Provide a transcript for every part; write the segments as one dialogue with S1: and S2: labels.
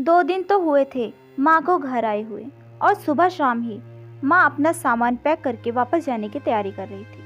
S1: 2 दिन तो हुए थे माँ को घर आए हुए, और सुबह शाम ही माँ अपना सामान पैक करके वापस जाने की तैयारी कर रही थी।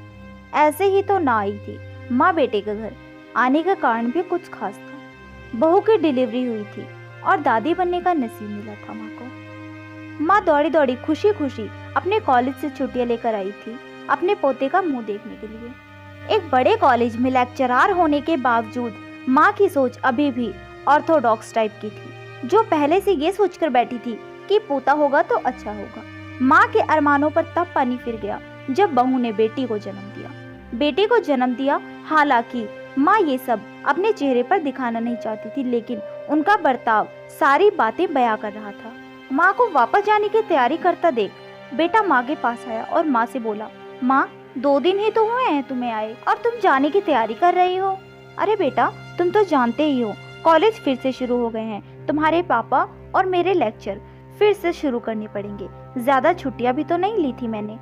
S1: ऐसे ही तो ना आई थी माँ बेटे के घर। आने का कारण भी कुछ खास था। बहू की डिलीवरी हुई थी और दादी बनने का नसीब मिला था माँ को। माँ दौड़ी दौड़ी खुशी खुशी अपने कॉलेज से छुट्टियां लेकर आई थी अपने पोते का मुंह देखने के लिए। एक बड़े कॉलेज में लेक्चरार होने के बावजूद माँ की सोच अभी भी ऑर्थोडॉक्स टाइप की थी, जो पहले से ये सोचकर बैठी थी कि पोता होगा तो अच्छा होगा। माँ के अरमानों पर तब पानी फिर गया जब बहू ने बेटी को जन्म दिया। हालांकि माँ ये सब अपने चेहरे पर दिखाना नहीं चाहती थी, लेकिन उनका बर्ताव सारी बातें बयां कर रहा था। माँ को वापस जाने की तैयारी करता देख बेटा माँ के पास आया और माँ से बोला, माँ 2 दिन ही तो हुए हैं तुम्हें आए और तुम जाने की तैयारी कर रही हो। अरे बेटा, तुम तो जानते ही हो कॉलेज फिर से शुरू हो गए हैं। तुम्हारे पापा और मेरे लेक्चर फिर से शुरू करने पड़ेंगे। ज्यादा छुट्टियां भी तो नहीं ली थी मैंने।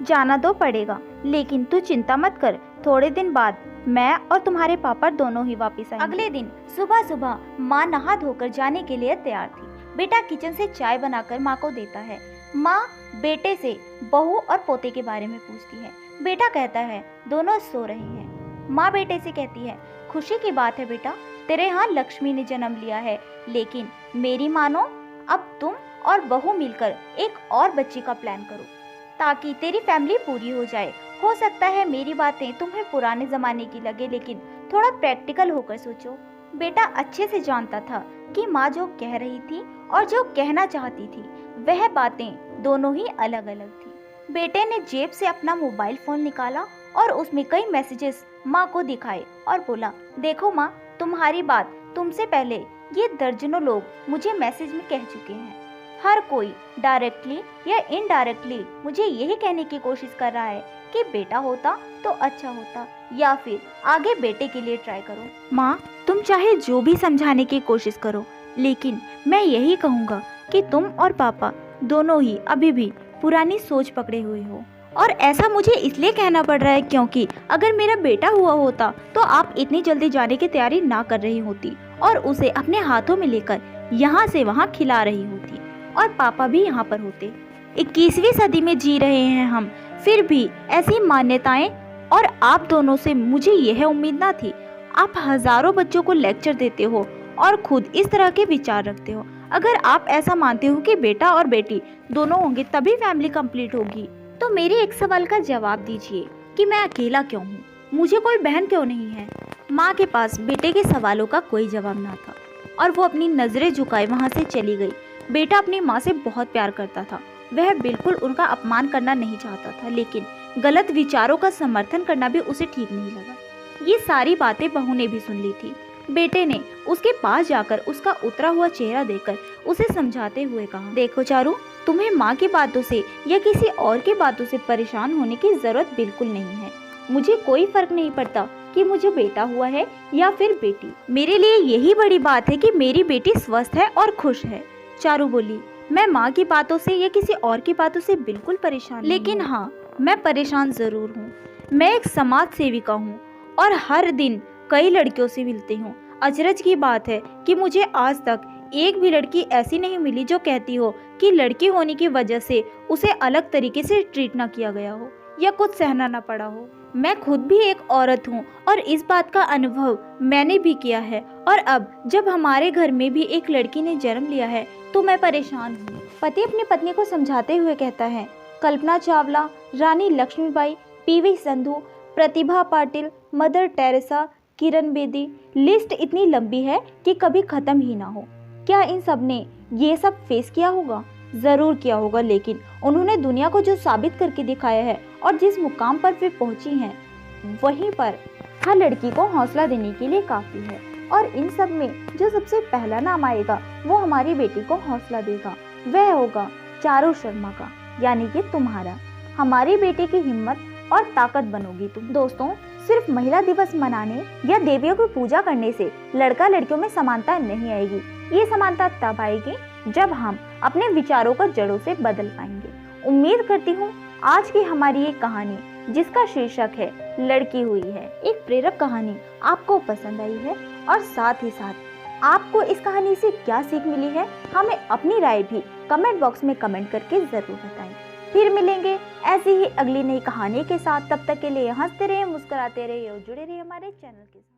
S1: जाना तो पड़ेगा, लेकिन तू चिंता मत कर, थोड़े दिन बाद मैं और तुम्हारे पापा दोनों ही वापस आएंगे। अगले दिन सुबह सुबह माँ नहा धोकर जाने के लिए तैयार थी। बेटा किचन से चाय बनाकर माँ को देता है। माँ बेटे से बहू और पोते के बारे में पूछती है। बेटा कहता है दोनों सो रहे हैं। माँ बेटे से कहती है, खुशी की बात है बेटा, तेरे यहाँ लक्ष्मी ने जन्म लिया है, लेकिन मेरी मानो अब तुम और बहू मिलकर एक और बच्चे का प्लान करो ताकि तेरी फैमिली पूरी हो जाए। हो सकता है मेरी बातें तुम्हें पुराने जमाने की लगे, लेकिन थोड़ा प्रैक्टिकल होकर सोचो। बेटा अच्छे से जानता था कि माँ जो कह रही थी और जो कहना चाहती थी वह बातें दोनों ही अलग अलग थी। बेटे ने जेब से अपना मोबाइल फोन निकाला और उसमें कई मैसेजेस माँ को दिखाए और बोला, देखो माँ, तुम्हारी बात तुमसे पहले ये दर्जनों लोग मुझे मैसेज में कह चुके हैं। हर कोई डायरेक्टली या इनडायरेक्टली मुझे यही कहने की कोशिश कर रहा है कि बेटा होता तो अच्छा होता, या फिर आगे बेटे के लिए ट्राई करो। माँ, तुम चाहे जो भी समझाने की कोशिश करो, लेकिन मैं यही कहूँगा कि तुम और पापा दोनों ही अभी भी पुरानी सोच पकड़े हुए हो। और ऐसा मुझे इसलिए कहना पड़ रहा है क्योंकि अगर मेरा बेटा हुआ होता तो आप इतनी जल्दी जाने की तैयारी ना कर रही होती और उसे अपने हाथों में लेकर यहाँ से वहाँ खिला रही होती, और पापा भी यहाँ पर होते। 21वीं सदी में जी रहे हैं हम, फिर भी ऐसी मान्यताएं और आप दोनों से मुझे यह उम्मीद ना थी। आप हजारों बच्चों को लेक्चर देते हो और खुद इस तरह के विचार रखते हो। अगर आप ऐसा मानते हो कि बेटा और बेटी दोनों होंगे तभी फैमिली कंप्लीट होगी, तो मेरे एक सवाल का जवाब दीजिए कि मैं अकेला क्यों हूँ, मुझे कोई बहन क्यों नहीं है। माँ के पास बेटे के सवालों का कोई जवाब ना था और वो अपनी नजरें झुकाए वहाँ से चली गई। बेटा अपनी माँ से बहुत प्यार करता था, वह बिल्कुल उनका अपमान करना नहीं चाहता था, लेकिन गलत विचारों का समर्थन करना भी उसे ठीक नहीं लगा। ये सारी बातें बहू ने भी सुन ली थी। बेटे ने उसके पास जाकर उसका उतरा हुआ चेहरा देखकर उसे समझाते हुए कहा, देखो चारू, तुम्हें माँ की बातों से या किसी और की बातों से परेशान होने की जरूरत बिल्कुल नहीं है। मुझे कोई फर्क नहीं पड़ता कि मुझे बेटा हुआ है या फिर बेटी। मेरे लिए यही बड़ी बात है कि मेरी बेटी स्वस्थ है और खुश है। चारू बोली, मैं माँ की बातों से या किसी और की बातों से बिल्कुल परेशान नहीं, लेकिन हाँ, मैं परेशान जरूर हूँ। मैं एक समाज सेविका हूँ और हर दिन कई लड़कियों से मिलती हूँ। अचरज की बात है कि मुझे आज तक एक भी लड़की ऐसी नहीं मिली जो कहती हो कि लड़की होने की वजह से उसे अलग तरीके से ट्रीट ना किया गया हो या कुछ सहना ना पड़ा हो। मैं खुद भी एक औरत हूँ और इस बात का अनुभव मैंने भी किया है, और अब जब हमारे घर में भी एक लड़की ने जन्म लिया है तो मैं परेशान हूँ। पति अपनी पत्नी को समझाते हुए कहता है, कल्पना चावला, रानी Lakshmibai, PV Sandhu, Pratibha Patil, mother Teresa, Kiran Bedi, list इतनी लंबी है कि कभी खत्म ही ना हो। क्या इन सब ने ये सब फेस किया होगा? जरूर किया होगा, लेकिन उन्होंने दुनिया को जो साबित करके दिखाया है और जिस मुकाम पर वे पहुंची हैं, वहीं पर हर लड़की को हौसला देने के लिए काफी है। और इन सब में जो सबसे पहला नाम आएगा वो हमारी बेटी को हौसला देगा, वह होगा चारू शर्मा का, यानी कि तुम्हारा। हमारी बेटी की हिम्मत और ताकत बनोगी तुम। दोस्तों, सिर्फ महिला दिवस मनाने या देवियों की पूजा करने से लड़का लड़कियों में समानता नहीं आएगी। ये समानता तब आएगी जब हम अपने विचारों को जड़ों से बदल पाएंगे। उम्मीद करती हूँ आज की हमारी ये कहानी, जिसका शीर्षक है लड़की हुई है, एक प्रेरक कहानी, आपको पसंद आई है और साथ ही साथ आपको इस कहानी से क्या सीख मिली है, हमें अपनी राय भी कमेंट बॉक्स में कमेंट करके ज़रूर बताएं। फिर मिलेंगे ऐसी ही अगली नई कहानी के साथ। तब तक के लिए हंसते रहिए, मुस्कुराते रहिए और जुड़े रहिए हमारे चैनल के साथ।